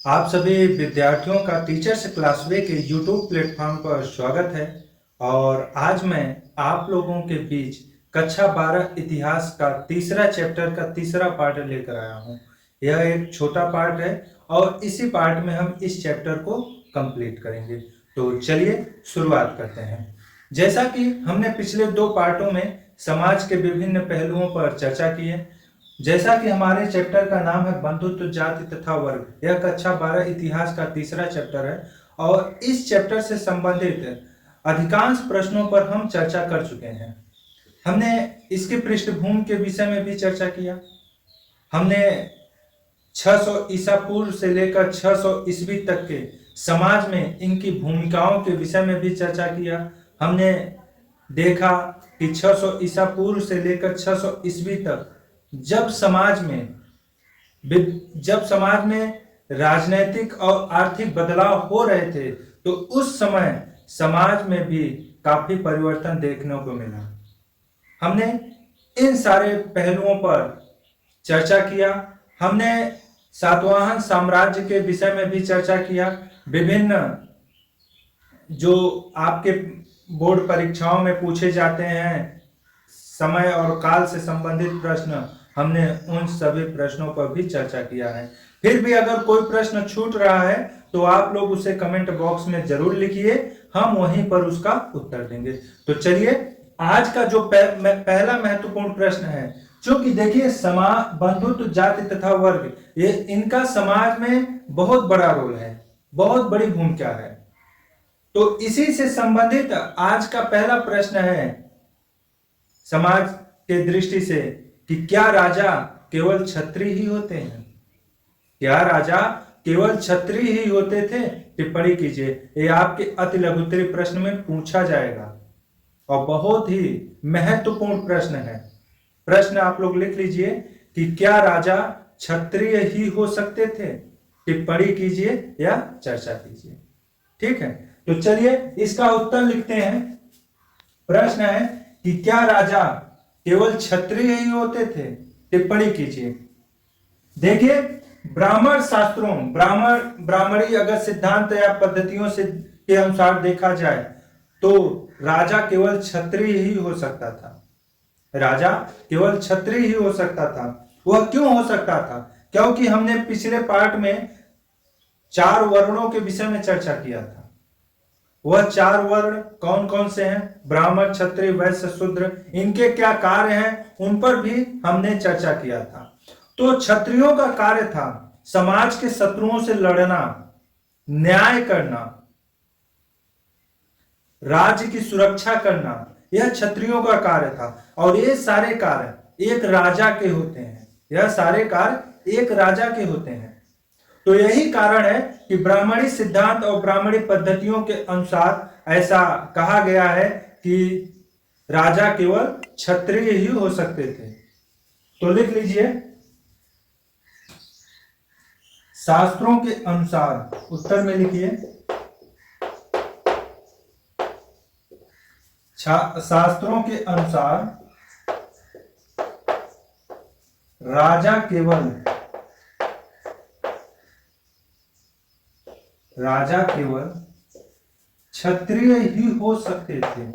आप सभी विद्यार्थियों का टीचर्स क्लास वे के यूट्यूब प्लेटफॉर्म पर स्वागत है। और आज मैं आप लोगों के बीच कक्षा 12 इतिहास का तीसरा चैप्टर का तीसरा पार्ट लेकर आया हूं। यह एक छोटा पार्ट है और इसी पार्ट में हम इस चैप्टर को कंप्लीट करेंगे। तो चलिए शुरुआत करते हैं। जैसा कि हमने पिछले दो पार्टों में समाज के विभिन्न पहलुओं पर चर्चा की है, जैसा कि हमारे चैप्टर का नाम है बंधुत्व जाति तथा वर्ग, यह कक्षा 12 इतिहास का तीसरा चैप्टर है और इस चैप्टर से संबंधित अधिकांश प्रश्नों पर हम चर्चा कर चुके हैं। हमने इसकी पृष्ठभूमि के विषय में भी चर्चा किया। हमने 600 ईसा पूर्व से लेकर 600 ईस्वी तक के समाज में इनकी भूमिकाओं के विषय में भी चर्चा किया। हमने देखा कि 600 ईसा पूर्व से लेकर 600 ईस्वी तक जब समाज में राजनीतिक और आर्थिक बदलाव हो रहे थे, तो उस समय समाज में भी काफी परिवर्तन देखने को मिला। हमने इन सारे पहलुओं पर चर्चा किया। हमने सातवाहन साम्राज्य के विषय में भी चर्चा किया। विभिन्न जो आपके बोर्ड परीक्षाओं में पूछे जाते हैं समय और काल से संबंधित प्रश्न, हमने उन सभी प्रश्नों पर भी चर्चा किया है। फिर भी अगर कोई प्रश्न छूट रहा है तो आप लोग उसे कमेंट बॉक्स में जरूर लिखिए, हम वहीं पर उसका उत्तर देंगे। तो चलिए, आज का जो पहला महत्वपूर्ण प्रश्न है, क्योंकि देखिए समाज, बंधुत्व, जाति तथा वर्ग, ये इनका समाज में बहुत बड़ा रोल है, बहुत बड़ी भूमिका है। तो इसी से संबंधित आज का पहला प्रश्न है समाज के दृष्टि से कि क्या राजा केवल क्षत्रिय ही होते हैं? क्या राजा केवल क्षत्रिय ही होते थे? टिप्पणी कीजिए। ये आपके अति लघुत्तरीय प्रश्न में पूछा जाएगा और बहुत ही महत्वपूर्ण प्रश्न है। प्रश्न आप लोग लिख लीजिए कि क्या राजा क्षत्रिय ही हो सकते थे? टिप्पणी कीजिए या चर्चा कीजिए। ठीक है, तो चलिए इसका उत्तर लिखते हैं। प्रश्न है कि क्या राजा केवल क्षत्रिय ही होते थे? टिप्पणी कीजिए। देखिए, ब्राह्मण शास्त्रों, ब्राह्मणी अगर सिद्धांत या पद्धतियों से के अनुसार देखा जाए तो राजा केवल क्षत्रिय ही हो सकता था। राजा केवल क्षत्रिय ही हो सकता था। वह क्यों हो सकता था? क्योंकि हमने पिछले पार्ट में 4 वर्णों के विषय में चर्चा किया था। वह 4 वर्ण कौन कौन से हैं? ब्राह्मण, क्षत्रिय, वैश्य, शूद्र। इनके क्या कार्य हैं उन पर भी हमने चर्चा किया था। तो क्षत्रियों का कार्य था समाज के शत्रुओं से लड़ना, न्याय करना, राज्य की सुरक्षा करना, यह क्षत्रियों का कार्य था। और ये सारे कार्य एक राजा के होते हैं। यह सारे कार्य एक राजा के होते हैं। तो यही कारण है कि ब्राह्मणी सिद्धांत और ब्राह्मणी पद्धतियों के अनुसार ऐसा कहा गया है कि राजा केवल क्षत्रिय ही हो सकते थे। तो लिख लीजिए, शास्त्रों के अनुसार, उत्तर में लिखिए, शास्त्रों के अनुसार राजा केवल क्षत्रिय ही हो सकते थे।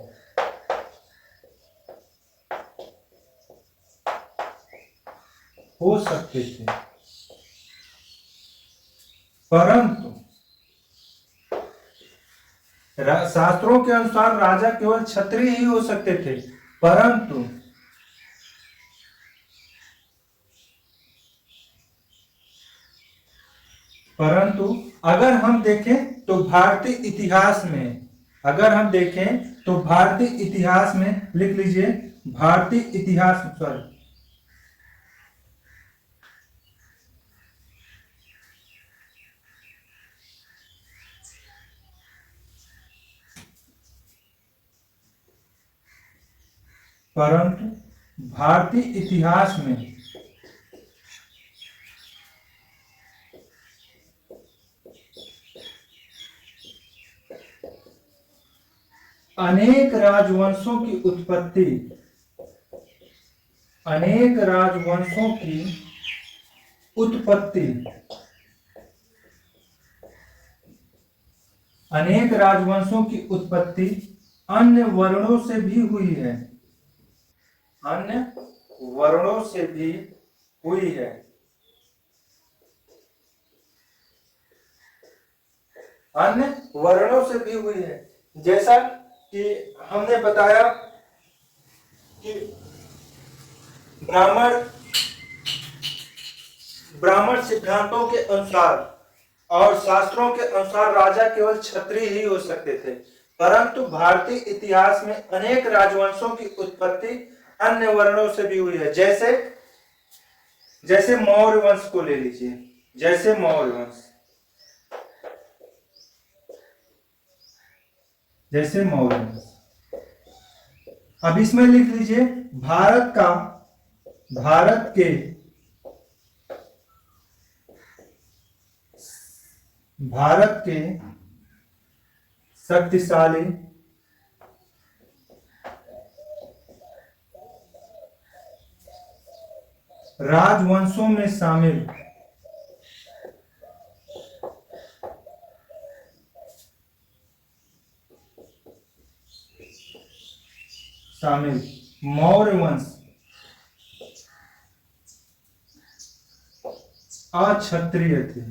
परंतु शास्त्रों के अनुसार राजा केवल क्षत्रिय ही हो सकते थे, परंतु अगर हम देखें तो भारतीय इतिहास में, लिख लीजिए, भारतीय इतिहास, परंतु भारतीय इतिहास में अनेक राजवंशों की उत्पत्ति, अनेक राजवंशों की उत्पत्ति अन्य वर्णों से भी हुई है। अन्य वर्णों से भी हुई है। अन्य वर्णों से भी हुई है। जैसा कि हमने बताया कि ब्राह्मण ब्राह्मण सिद्धांतों के अनुसार और शास्त्रों के अनुसार राजा केवल क्षत्रिय ही हो सकते थे, परंतु भारतीय इतिहास में अनेक राजवंशों की उत्पत्ति अन्य वर्णों से भी हुई है। जैसे जैसे मौर्य वंश को ले लीजिए। जैसे मौर्य वंश, जैसे मौर्य वंश। अब इसमें लिख लीजिए भारत के शक्तिशाली राजवंशों में शामिल मौर्य वंश अक्षत्रिय थे।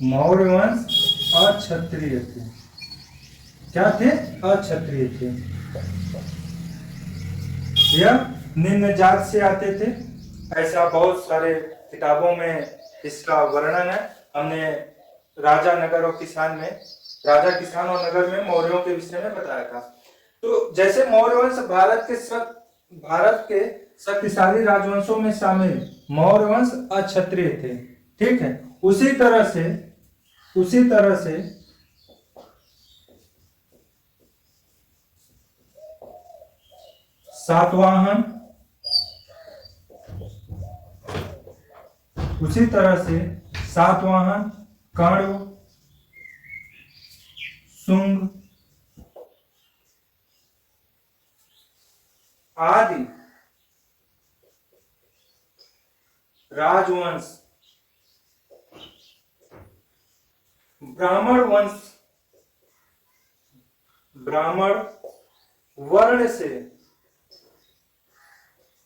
मौर्य वंश अक्षत्रिय थे। क्या थे? अक्षत्रिय थे। यह निम्न जात से आते थे। ऐसा बहुत सारे किताबों में इसका वर्णन है। हमने राजा नगर और किसान में, राजा किसान और नगर में मौर्यों के विषय में बताया था। तो जैसे मौर्य वंश भारत के शक्तिशाली राजवंशों में शामिल मौर्य वंश अक्षत्रिय थे। ठीक है। उसी तरह से सातवाहन, कण्व, शुंग आदि राजवंश ब्राह्मण वर्ण से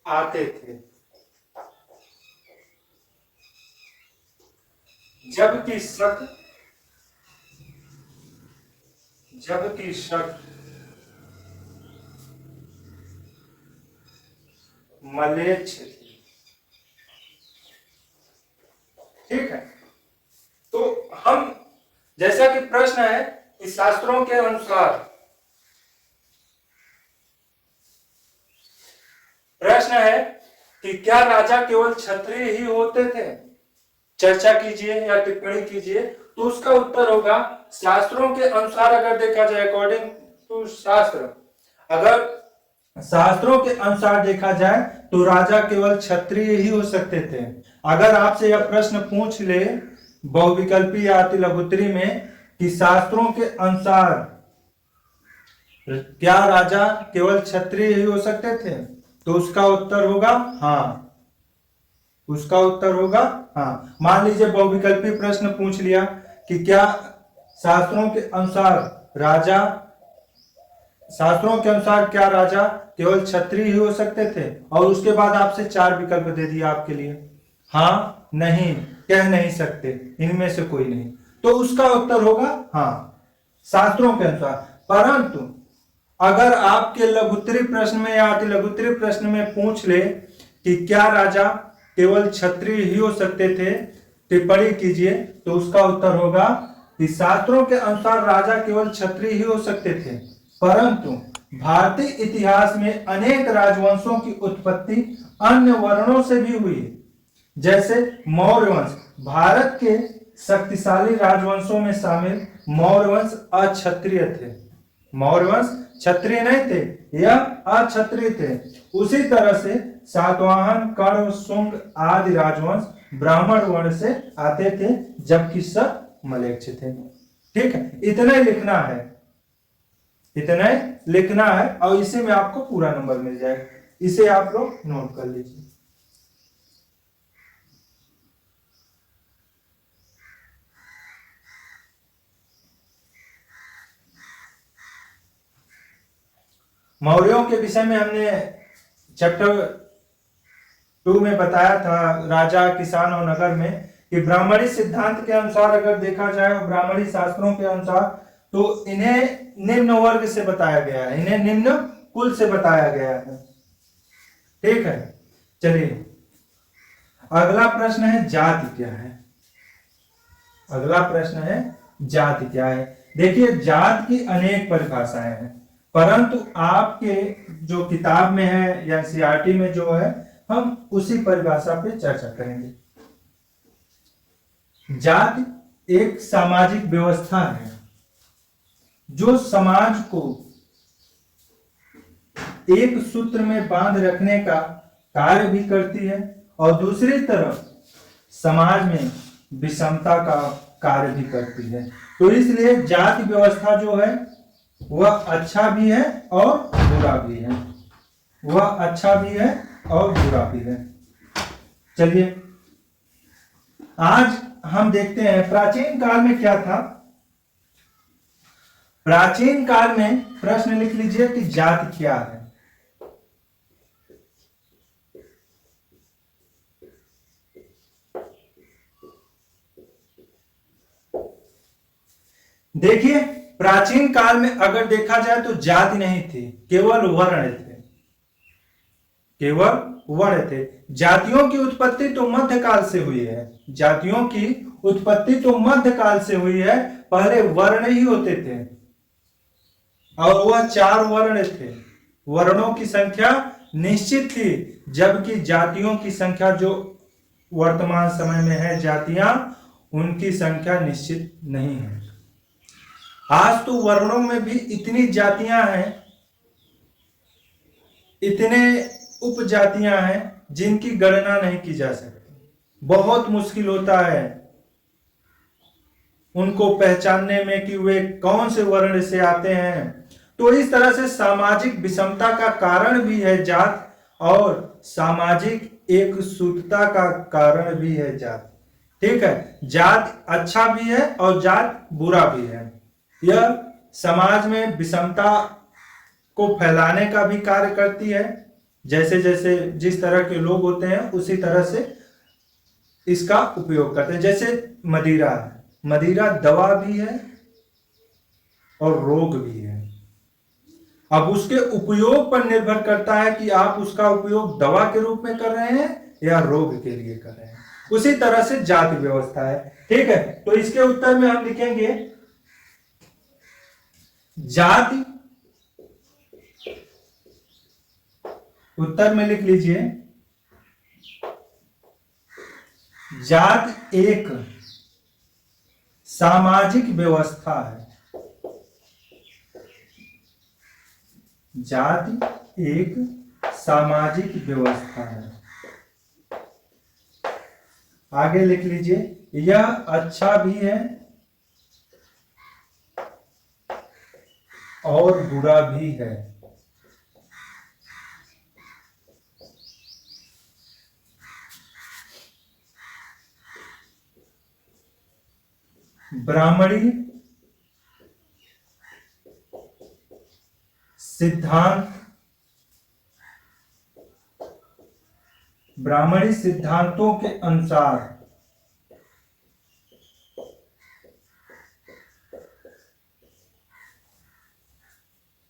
आते थे, जबकि शक मलेच्छ थी। ठीक है। तो हम, जैसा कि प्रश्न है कि शास्त्रों के अनुसार, प्रश्न है कि क्या राजा केवल क्षत्रिय ही होते थे? चर्चा कीजिए या टिप्पणी कीजिए। तो उसका उत्तर होगा शास्त्रों के अनुसार, अगर देखा जाए अकॉर्डिंग टू शास्त्र, अगर शास्त्रों के अनुसार देखा जाए तो राजा केवल क्षत्रिय ही हो सकते थे। अगर आपसे यह प्रश्न पूछ ले बहुविकल्पी या अति लघुत्तरी में कि शास्त्रों के अनुसार क्या राजा केवल क्षत्रिय ही हो सकते थे, तो उसका उत्तर होगा हाँ। उसका उत्तर होगा हाँ। मान लीजिए बहुविकल्पी प्रश्न पूछ लिया कि क्या शास्त्रों के अनुसार क्या राजा केवल क्षत्रिय ही हो सकते थे, और उसके बाद आपसे 4 विकल्प दे दिया आपके लिए, हाँ, नहीं, कह नहीं सकते, इनमें से कोई नहीं, तो उसका उत्तर होगा हाँ, शास्त्रों के अनुसार। परंतु अगर आपके लघुत्तरी प्रश्न में या अति लघुत्तरी प्रश्न में पूछ ले कि क्या राजा केवल क्षत्रिय ही हो सकते थे, टिप्पणी कीजिए, तो उसका उत्तर होगा कि शास्त्रों के अनुसार राजा केवल क्षत्रिय ही हो सकते थे, परंतु भारतीय इतिहास में अनेक राजवंशों की उत्पत्ति अन्य वर्णों से भी हुई। जैसे मौर्य वंश, भारत के शक्तिशाली राजवंशों में शामिल मौर्य वंश अक्षत्रिय थे। मौर्य वंश क्षत्रिय नहीं थे, यह अक्षत्रिय थे। उसी तरह से सातवाहन, कण्व, शुंग आदि राजवंश ब्राह्मण वर्ण से आते थे, जबकि सब मलेच्छ थे। ठीक है। इतना ही लिखना है और इसी में आपको पूरा नंबर मिल जाएगा। इसे आप लोग नोट कर लीजिए। मौर्यों के विषय में हमने चैप्टर 2 में बताया था, राजा, किसान और नगर में, कि ब्राह्मणी सिद्धांत के अनुसार अगर देखा जाए और ब्राह्मणी शास्त्रों के अनुसार, तो इन्हें निम्न वर्ग से बताया गया है, इन्हें निम्न कुल से बताया गया है। ठीक है, चलिए अगला प्रश्न है जाति क्या है। अगला प्रश्न है जाति क्या है। देखिए जात की अनेक परिभाषाएं हैं, परंतु आपके जो किताब में है या एनसीईआरटी में जो है, हम उसी परिभाषा पे चर्चा करेंगे। जाति एक सामाजिक व्यवस्था है जो समाज को एक सूत्र में बांध रखने का कार्य भी करती है और दूसरी तरफ समाज में विषमता का कार्य भी करती है। तो इसलिए जाति व्यवस्था जो है वह अच्छा भी है और बुरा भी है, वह अच्छा भी है और बुरा भी है। चलिए आज हम देखते हैं प्राचीन काल में क्या था। प्राचीन काल में प्रश्न लिख लीजिए कि जाति क्या है। देखिए प्राचीन काल में अगर देखा जाए तो जाति नहीं थी, केवल वर्ण थे, केवल वर्ण थे। जातियों की उत्पत्ति तो मध्यकाल से हुई है, जातियों की उत्पत्ति तो मध्यकाल से हुई है। पहले वर्ण ही होते थे और वह 4 वर्ण थे। वर्णों की संख्या निश्चित थी, जबकि जातियों की संख्या जो वर्तमान समय में है जातियां, उनकी संख्या निश्चित नहीं है। आज तो वर्णों में भी इतनी जातियां हैं, इतने उपजातियां हैं जिनकी गणना नहीं की जा सकती। बहुत मुश्किल होता है उनको पहचानने में कि वे कौन से वर्ण से आते हैं। तो इस तरह से सामाजिक विषमता का कारण भी है जात, और सामाजिक एक सूत्रता का कारण भी है जात। ठीक है, जात अच्छा भी है और जात बुरा भी है। यह समाज में विषमता को फैलाने का भी कार्य करती है। जैसे जैसे जिस तरह के लोग होते हैं उसी तरह से इसका उपयोग करते हैं। जैसे मदिरा है, मदिरा दवा भी है और रोग भी है। अब उसके उपयोग पर निर्भर करता है कि आप उसका उपयोग दवा के रूप में कर रहे हैं या रोग के लिए कर रहे हैं। उसी तरह से जाति व्यवस्था है। ठीक है, तो इसके उत्तर में हम लिखेंगे जाति, उत्तर में लिख लीजिए जाति एक सामाजिक व्यवस्था है। जाति एक सामाजिक व्यवस्था है। आगे लिख लीजिए यह अच्छा भी है और बुरा भी है। ब्राह्मणी सिद्धांत, ब्राह्मणी सिद्धांतों के अनुसार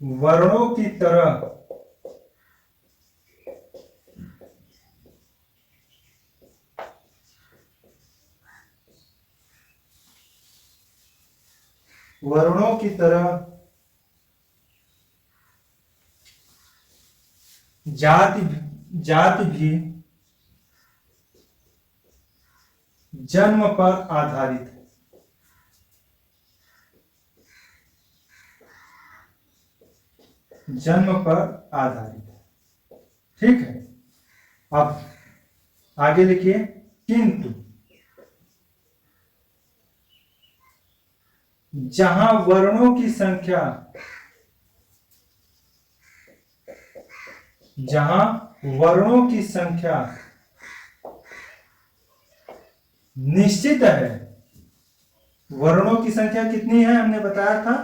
वर्णों की तरह वर्णों की तरह जाति भी जन्म पर आधारित है। जन्म पर आधारित है। ठीक है, अब आगे लिखिए किंतु जहां वर्णों की संख्या, जहां वर्णों की संख्या निश्चित है, वर्णों की संख्या कितनी है हमने बताया था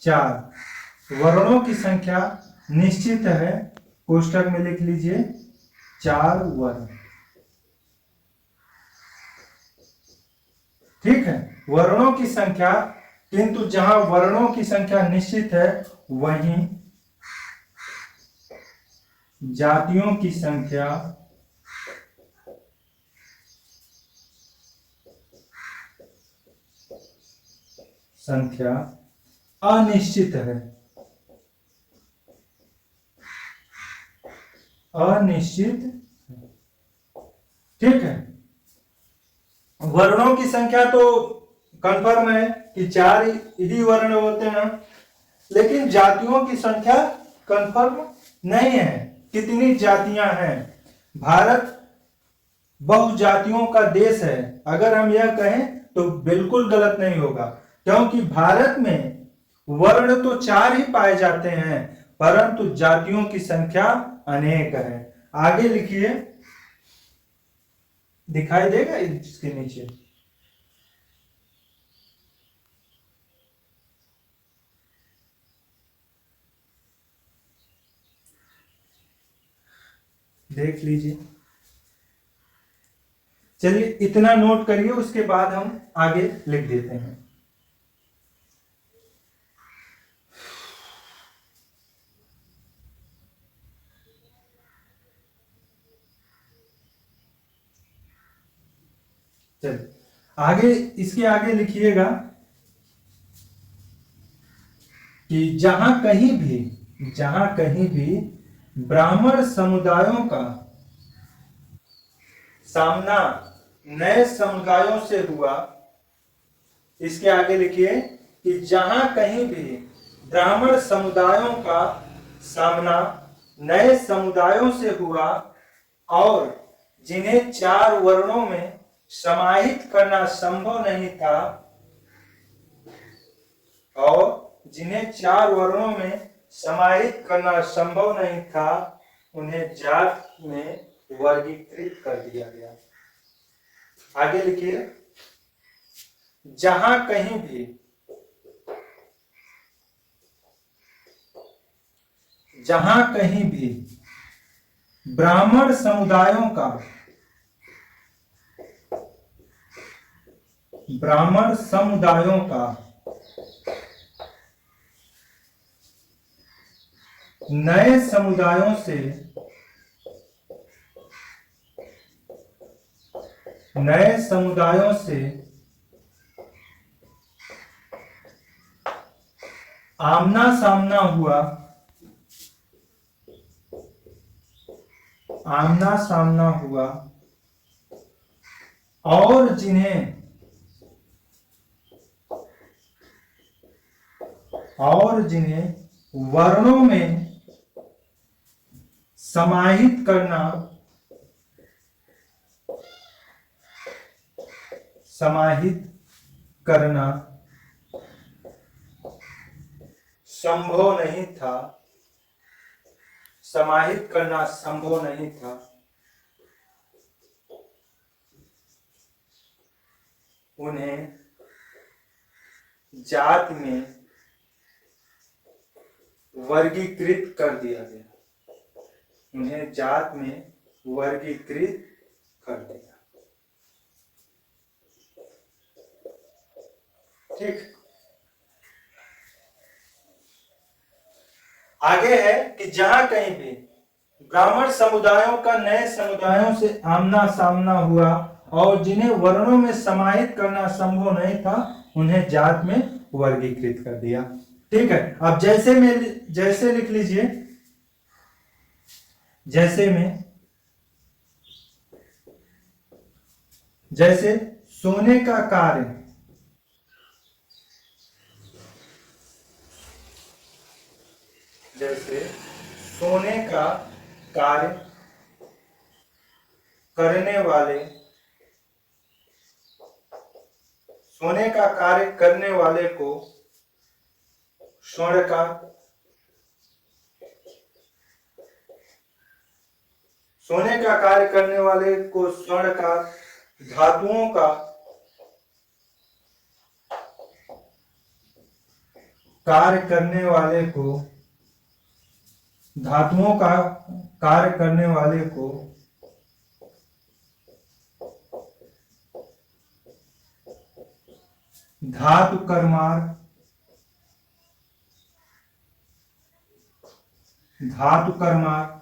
4, वर्णों की संख्या निश्चित है, कोष्टक में लिख लीजिए 4 वर्ण। ठीक है, वर्णों की संख्या, किंतु जहां वर्णों की संख्या निश्चित है वहीं जातियों की संख्या अनिश्चित है। अनिश्चित, ठीक है। वर्णों की संख्या तो कंफर्म है कि 4 ही वर्ण होते हैं, लेकिन जातियों की संख्या कंफर्म नहीं है। कितनी जातियां हैं? भारत बहुजातियों का देश है। अगर हम यह कहें तो बिल्कुल गलत नहीं होगा, क्योंकि भारत में वर्ण तो 4 ही पाए जाते हैं, परंतु जातियों की संख्या अनेक है। आगे लिखिए, दिखाई देगा इसके नीचे। देख लीजिए। चलिए इतना नोट करिए, उसके बाद हम आगे लिख देते हैं। चलिए आगे, इसके आगे लिखिएगा कि जहां कहीं भी ब्राह्मण समुदायों का सामना नए समुदायों से हुआ, इसके आगे लिखिए कि जहां कहीं भी ब्राह्मण समुदायों का सामना नए समुदायों से हुआ और जिन्हें 4 वर्णों में समाहित करना संभव नहीं था, और जिन्हें 4 वर्णों में समाहित करना संभव नहीं था, उन्हें जात में वर्गीकृत कर दिया गया। आगे लिखिए, जहां कहीं भी ब्राह्मण समुदायों का नए समुदायों से आमना सामना हुआ और जिन्हें वर्णों में समाहित करना संभव नहीं था, उन्हें जात में वर्गीकृत कर दिया गया। ठीक। आगे है कि जहां कहीं भी ब्राह्मण समुदायों का नए समुदायों से आमना सामना हुआ और जिन्हें वर्णों में समाहित करना संभव नहीं था, उन्हें जात में वर्गीकृत कर दिया। ठीक है, अब जैसे लिख लीजिए, जैसे सोने का कार्य करने वाले को स्वर्णकार, सोने का कार्य करने वाले को स्वर्णकार, कार्य करने वाले को, धातुओं का कार्य करने वाले को धातु कर्मार, धातु कर्मार,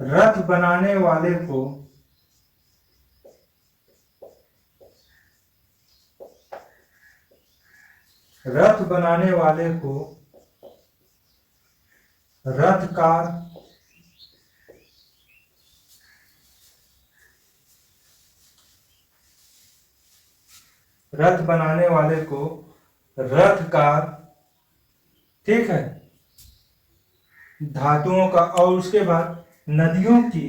रथ बनाने वाले को रथ बनाने वाले को रथकार, रथ बनाने वाले को रथकार, ठीक है, धातुओं का। और उसके बाद नदियों की,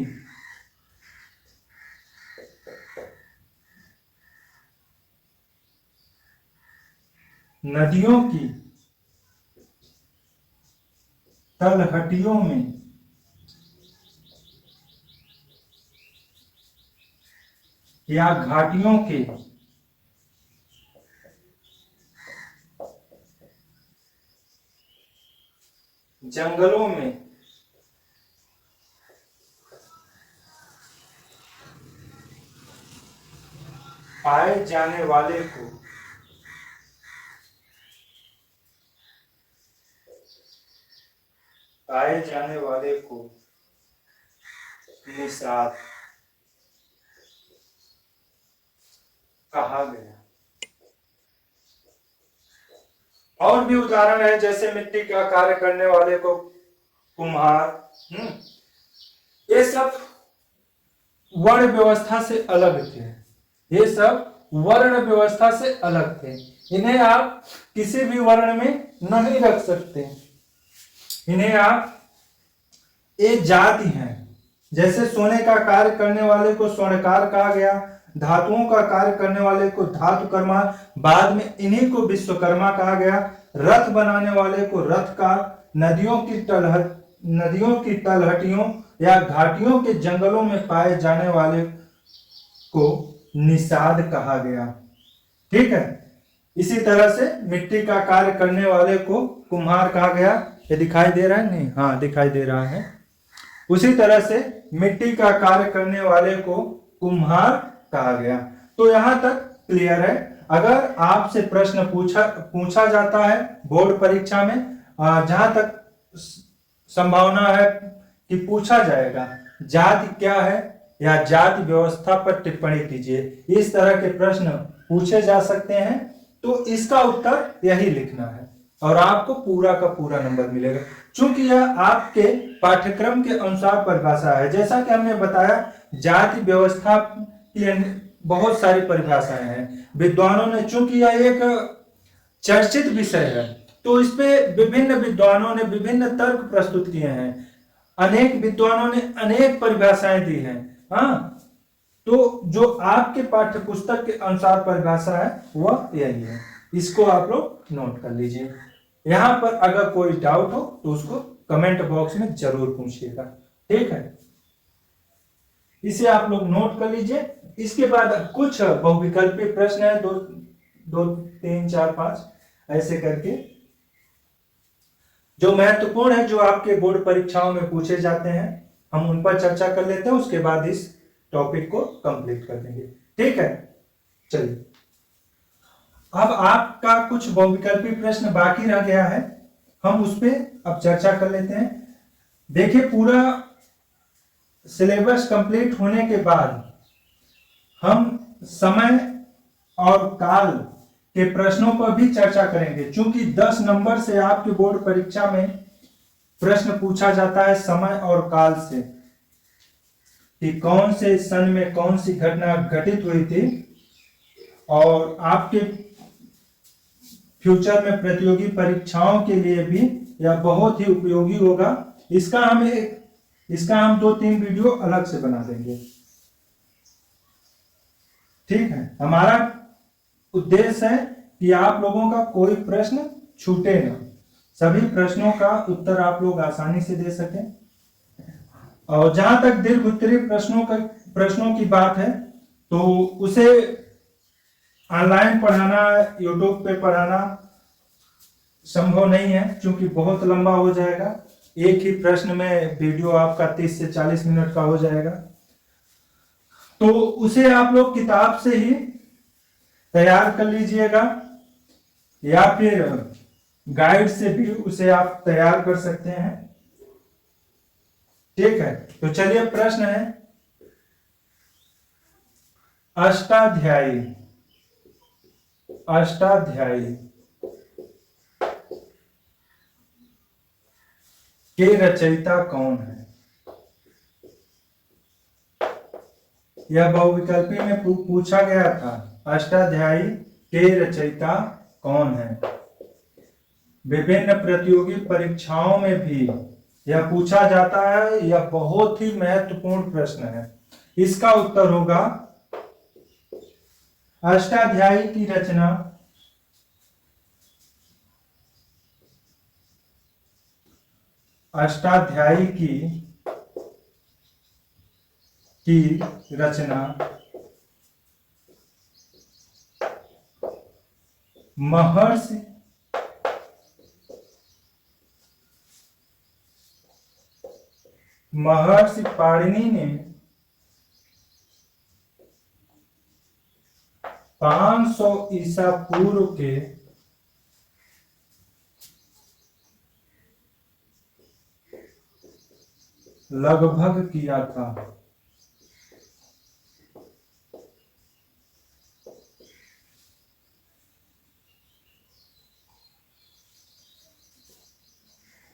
नदियों की तलहटियों में या घाटियों के जंगलों में पाए जाने वाले को निषाद कहा गया। और भी उदाहरण है, जैसे मिट्टी का कार्य करने वाले को कुम्हार। ये सब वर्ण व्यवस्था से अलग थे, ये सब वर्ण व्यवस्था से अलग थे। इन्हें आप किसी भी वर्ण में नहीं रख सकते, इन्हें आप एक जाति हैं। जैसे सोने का कार्य करने वाले को स्वर्णकार कहा गया, धातुओं का कार्य करने वाले को धातुकर्मा, बाद में इन्हीं को विश्वकर्मा कहा गया। रथ बनाने वाले को रथकार, नदियों की तलहटियों या घाटियों के जंगलों में पाए जाने वाले को निषाद कहा गया। ठीक है, इसी तरह से मिट्टी का कार्य करने वाले को कुम्हार कहा गया। ये दिखाई दे रहा है? नहीं, हाँ दिखाई दे रहा है। उसी तरह से मिट्टी का कार्य करने वाले को कुम्हार कहा गया। तो यहां तक क्लियर है। अगर आपसे प्रश्न पूछा जाता है बोर्ड परीक्षा में, जहां तक संभावना है कि पूछा जाएगा, जाति क्या है या जाति व्यवस्था पर टिप्पणी कीजिए, इस तरह के प्रश्न पूछे जा सकते हैं। तो इसका उत्तर यही लिखना है और आपको पूरा का पूरा नंबर मिलेगा, क्योंकि यह आपके पाठ्यक्रम के अनुसार परिभाषा है। जैसा कि हमने बताया, जाति व्यवस्था की बहुत सारी परिभाषाएं हैं विद्वानों ने, चूंकि यह एक चर्चित विषय है तो इस पे विभिन्न विद्वानों ने विभिन्न तर्क प्रस्तुत किए हैं, अनेक विद्वानों ने अनेक परिभाषाएं दी हैं। हाँ, तो जो आपके पाठ्य पुस्तक के अनुसार परिभाषा है वह यही है, इसको आप लोग नोट कर लीजिए। यहां पर अगर कोई डाउट हो तो उसको कमेंट बॉक्स में जरूर पूछिएगा, ठीक है। इसे आप लोग नोट कर लीजिए। इसके बाद कुछ बहुविकल्पीय प्रश्न है, दो 3 4 5 ऐसे करके, जो महत्वपूर्ण है, जो आपके बोर्ड परीक्षाओं में पूछे जाते हैं, हम उन पर चर्चा कर लेते हैं। उसके बाद इस टॉपिक को कंप्लीट कर देंगे, ठीक है। चलिए, अब आपका कुछ बहुविकल्पीय प्रश्न बाकी रह गया है, हम उस पर अब चर्चा कर लेते हैं। देखिए, पूरा सिलेबस कंप्लीट होने के बाद हम समय और काल के प्रश्नों पर भी चर्चा करेंगे, क्योंकि 10 नंबर से आपके बोर्ड परीक्षा में प्रश्न पूछा जाता है समय और काल से, कि कौन से सन में कौन सी घटना घटित हुई थी, और आपके फ्यूचर में प्रतियोगी परीक्षाओं के लिए भी यह बहुत ही उपयोगी होगा। इसका हम 2-3 वीडियो अलग से बना देंगे, ठीक है। हमारा उद्देश्य है कि आप लोगों का कोई प्रश्न छूटे ना, सभी प्रश्नों का उत्तर आप लोग आसानी से दे सकें। और जहां तक दीर्घ उत्तरीय प्रश्नों की बात है, तो उसे ऑनलाइन पढ़ाना, यूट्यूब पे पढ़ाना संभव नहीं है, क्योंकि बहुत लंबा हो जाएगा। एक ही प्रश्न में वीडियो आपका 30 से 40 मिनट का हो जाएगा। तो उसे आप लोग किताब से ही तैयार कर लीजिएगा, या फिर गाइड से भी उसे आप तैयार कर सकते हैं। ठीक है, तो चलिए प्रश्न है, अष्टाध्यायी के रचयिता कौन है? यह बहुविकल्पी में पूछा गया था, अष्टाध्यायी के रचयिता कौन है। विभिन्न प्रतियोगी परीक्षाओं में भी यह पूछा जाता है। यह बहुत ही महत्वपूर्ण प्रश्न है। इसका उत्तर होगा, अष्टाध्यायी की रचना महर्षि पाणिनि ने 500 ईसा पूर्व के लगभग किया था।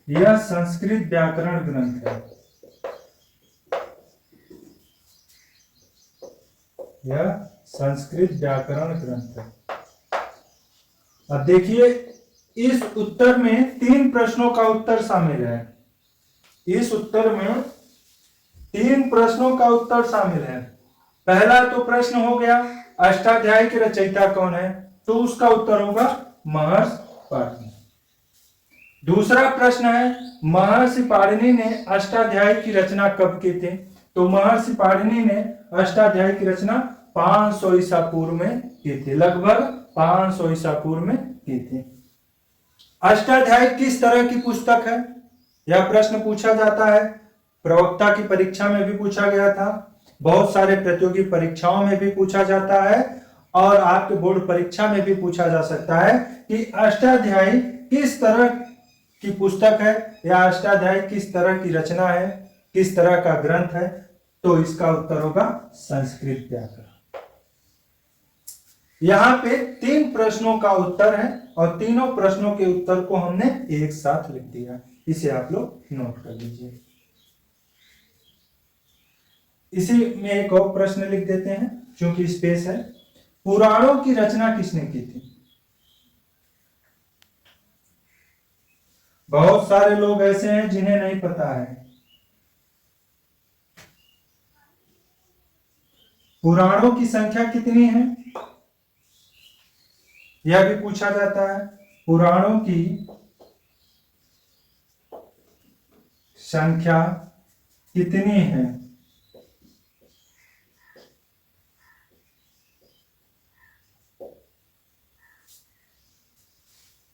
यह संस्कृत व्याकरण ग्रंथ है। यह संस्कृत व्याकरण ग्रंथ है। अब देखिए, इस उत्तर में 3 प्रश्नों का उत्तर शामिल है। इस उत्तर में 3 प्रश्नों का उत्तर शामिल है। पहला तो प्रश्न हो गया, अष्टाध्यायी के रचयिता कौन है, तो उसका उत्तर होगा महर्षि पाणिनि। दूसरा प्रश्न है, महर्षि पाणिनि ने अष्टाध्यायी की रचना कब की थी, तो महर्षि पाणिनि ने अष्टाध्यायी की रचना 500 ईसा पूर्व में की थी, लगभग 500 ईसा पूर्व में की थी। अष्टाध्यायी किस तरह की पुस्तक है, यह प्रश्न पूछा जाता है। प्रवक्ता की परीक्षा में भी पूछा गया था, बहुत सारे प्रतियोगी परीक्षाओं में भी पूछा जाता है, और आपके बोर्ड परीक्षा में भी पूछा जा सकता है कि अष्टाध्यायी किस तरह की पुस्तक है, या अष्टाध्यायी किस तरह की रचना है, किस तरह का ग्रंथ है। तो इसका उत्तर होगा संस्कृत व्याकरण। यहां पे 3 प्रश्नों का उत्तर है, और तीनों प्रश्नों के उत्तर को हमने एक साथ लिख दिया। इसे आप लोग नोट कर लीजिए। इसी में एक और प्रश्न लिख देते हैं, क्योंकि स्पेस है। पुराणों की रचना किसने की थी? बहुत सारे लोग ऐसे हैं जिन्हें नहीं पता है। पुराणों की संख्या कितनी है, यह भी पूछा जाता है। पुराणों की संख्या कितनी है?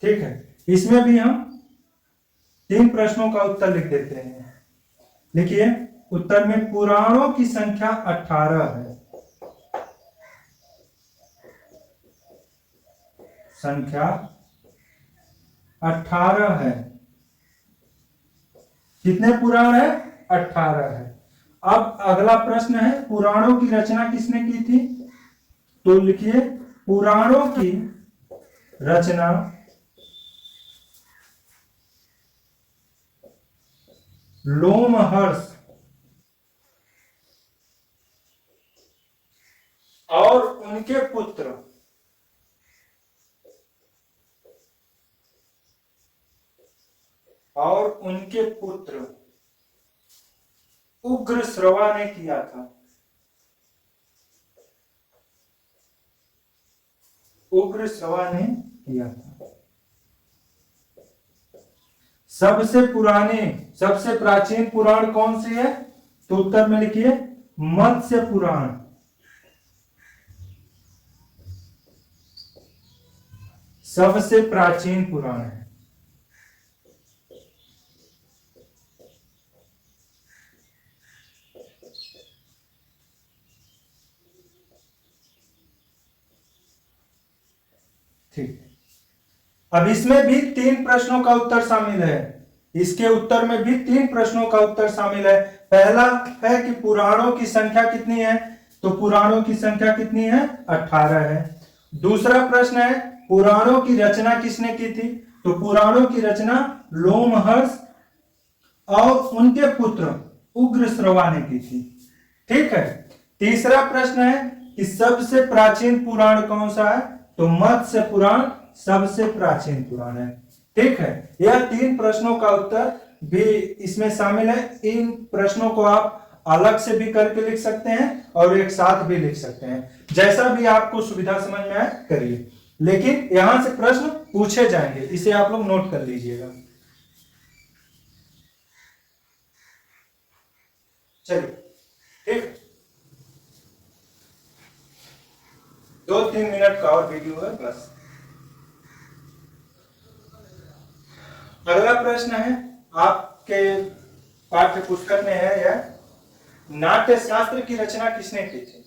ठीक है, इसमें भी हम 3 प्रश्नों का उत्तर लिख देते हैं। लिखिए, उत्तर में पुराणों की संख्या 18 है। संख्या 18 है। कितने पुराण है? 18 है। अब अगला प्रश्न है, पुराणों की रचना किसने की थी, तो लिखिए, पुराणों की रचना लोमहर्ष और उनके पुत्र उग्रश्रवा ने किया था। उग्रश्रवा ने किया था। सबसे प्राचीन पुराण कौन सी है, तो उत्तर में लिखिए मत्स्य पुराण। सबसे प्राचीन पुराण है। ठीक। अब इसमें भी 3 प्रश्नों का उत्तर शामिल है। इसके उत्तर में भी 3 प्रश्नों का उत्तर शामिल है। पहला है कि पुराणों की संख्या कितनी है, तो पुराणों की संख्या कितनी है, 18 है। दूसरा प्रश्न है पुराणों की रचना किसने की थी, तो पुराणों की रचना लोमहर्ष और उनके पुत्र उग्रश्रवा ने की थी। ठीक है। तीसरा प्रश्न है कि सबसे प्राचीन पुराण कौन सा है, तो मत्स्य पुराण सबसे प्राचीन पुराण है। ठीक है। यह 3 प्रश्नों का उत्तर भी इसमें शामिल है। इन प्रश्नों को आप अलग से भी करके लिख सकते हैं और एक साथ भी लिख सकते हैं, जैसा भी आपको सुविधा समझ में आए करिए, लेकिन यहां से प्रश्न पूछे जाएंगे, इसे आप लोग नोट कर लीजिएगा। चलिए, ठीक। 2-3 मिनट का और वीडियो है बस। अगला प्रश्न है आपके पाठ्य पुस्तक में है, यह नाट्य शास्त्र की रचना किसने की थी।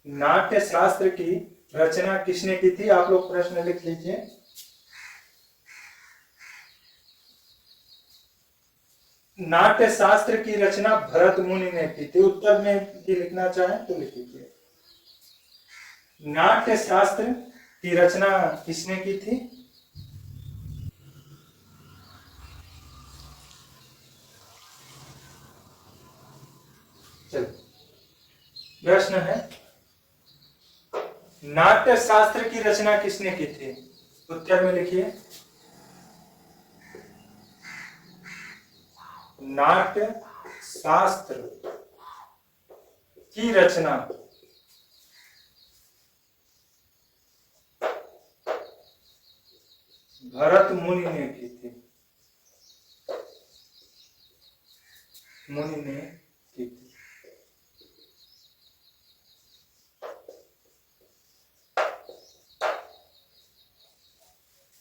नाट्य शास्त्र की रचना किसने की थी, आप लोग प्रश्न लिख लीजिए। नाट्य शास्त्र की रचना भरत मुनि ने की थी। उत्तर में भी लिखना चाहें तो लिख लीजिए। नाट्य शास्त्र की रचना किसने की थी। चलो, प्रश्न है नाट्य शास्त्र की रचना किसने की थी, उत्तर में लिखिए। नाट्य शास्त्र की रचना भरत मुनि ने की थी। मुनि ने की थी।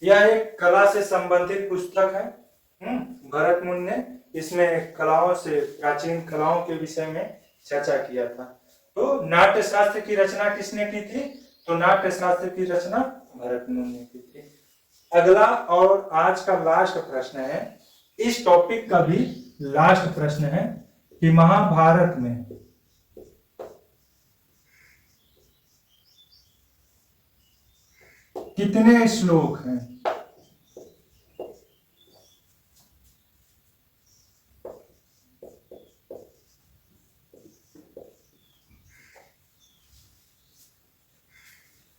यह एक कला से संबंधित पुस्तक है। भरत मुनि ने इसमें कलाओं से, प्राचीन कलाओं के विषय में चर्चा किया था। तो नाट्य शास्त्र की रचना किसने की थी, तो नाट्य शास्त्र की रचना भरत मुनि ने की थी। अगला और आज का लास्ट प्रश्न है, इस टॉपिक का भी लास्ट प्रश्न है कि महाभारत में कितने श्लोक हैं।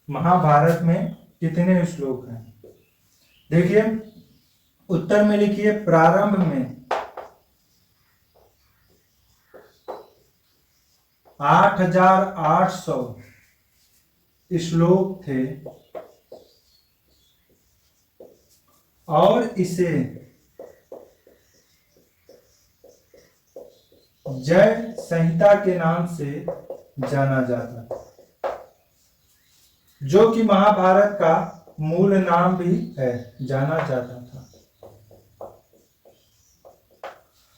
महाभारत में कितने श्लोक हैं। देखिए, उत्तर में लिखिए प्रारंभ में 8,800 श्लोक थे और इसे जय संहिता के नाम से जाना जाता था, जो कि महाभारत का मूल नाम भी है, जाना जाता था।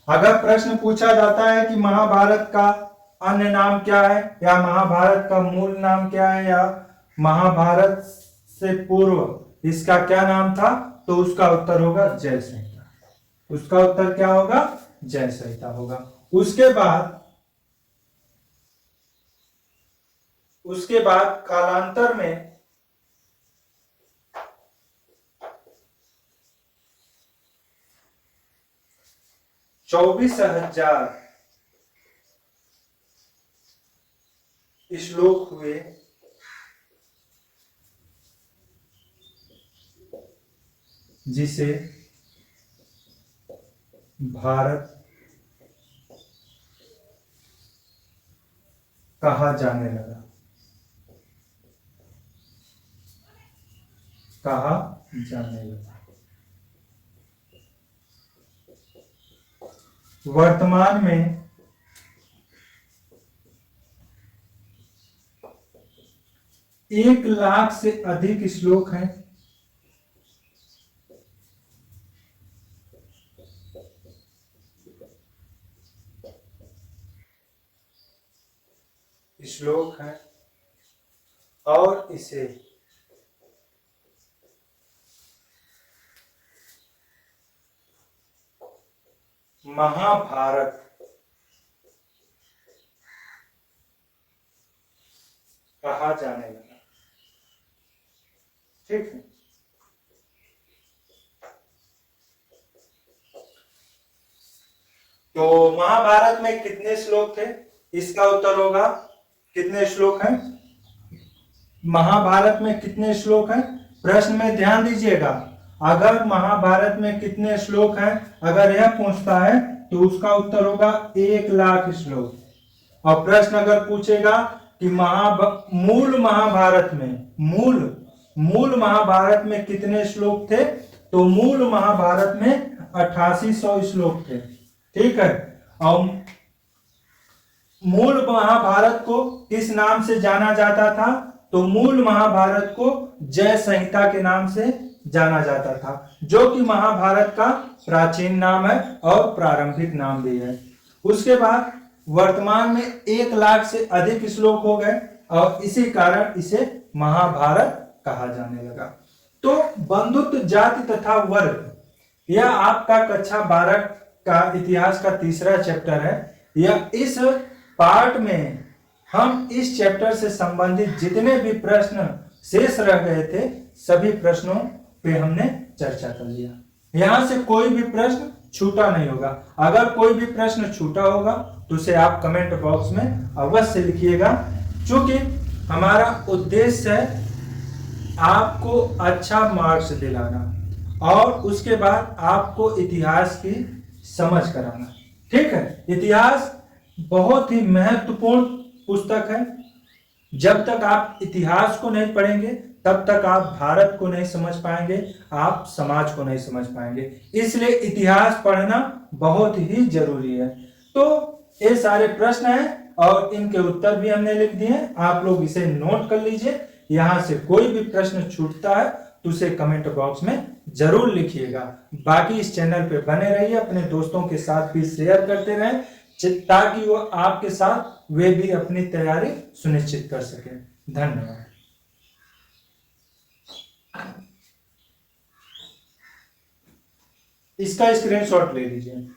अगर प्रश्न पूछा जाता है कि महाभारत का अन्य नाम क्या है, या महाभारत का मूल नाम क्या है, या महाभारत से पूर्व इसका क्या नाम था, तो उसका उत्तर होगा जय संहिता। उसका उत्तर क्या होगा, जय संहिता होगा। उसके बाद कालांतर में चौबीस हजार श्लोक हुए, जिसे भारत कहा जाने लगा। वर्तमान में 1,00,000 से अधिक श्लोक हैं। श्लोक हैं और इसे महाभारत कहा जाने लगा। ठीक है। तो महाभारत में कितने श्लोक थे? इसका उत्तर होगा कितने श्लोक हैं? महाभारत में कितने श्लोक हैं? प्रश्न में ध्यान दीजिएगा। अगर महाभारत में कितने श्लोक हैं, अगर यह पूछता है तो उसका उत्तर होगा 1,00,000 श्लोक। और प्रश्न अगर पूछेगा कि मूल महाभारत में कितने श्लोक थे, तो मूल महाभारत में 8800 श्लोक थे। ठीक है। और मूल महाभारत को किस नाम से जाना जाता था? तो मूल महाभारत को जय संहिता के नाम से जाना जाता था, जो कि महाभारत का प्राचीन नाम है और प्रारंभिक नाम भी है। उसके बाद वर्तमान में 1,00,000 से अधिक श्लोक हो गए और इसी कारण इसे महाभारत कहा जाने लगा। तो बंधुत्व, जाति तथा वर्ग, यह आपका कक्षा 12 का इतिहास का तीसरा चैप्टर है। यह इस पार्ट में हम इस चैप्टर से संबंधित जितने भी प्रश्न शेष रह गए थे, सभी प्रश्नों पे हमने चर्चा कर लिया। यहां से कोई भी प्रश्न छूटा नहीं होगा। अगर कोई भी प्रश्न छूटा होगा तो उसे आप कमेंट बॉक्स में अवश्य लिखिएगा, क्योंकि हमारा उद्देश्य है आपको अच्छा मार्क्स दिलाना और उसके बाद आपको इतिहास की समझ कराना। ठीक है। इतिहास बहुत ही महत्वपूर्ण पुस्तक है। जब तक आप इतिहास को नहीं पढ़ेंगे तब तक आप भारत को नहीं समझ पाएंगे, आप समाज को नहीं समझ पाएंगे। इसलिए इतिहास पढ़ना बहुत ही जरूरी है। तो ये सारे प्रश्न हैं और इनके उत्तर भी हमने लिख दिए हैं। आप लोग इसे नोट कर लीजिए। यहां से कोई भी प्रश्न छूटता है तो उसे कमेंट बॉक्स में जरूर लिखिएगा। बाकी इस चैनल पे बने रहिए, अपने दोस्तों के साथ भी शेयर करते रहें, ताकि वो आपके साथ वे भी अपनी तैयारी सुनिश्चित कर सके। धन्यवाद। इसका स्क्रीनशॉट ले लीजिए।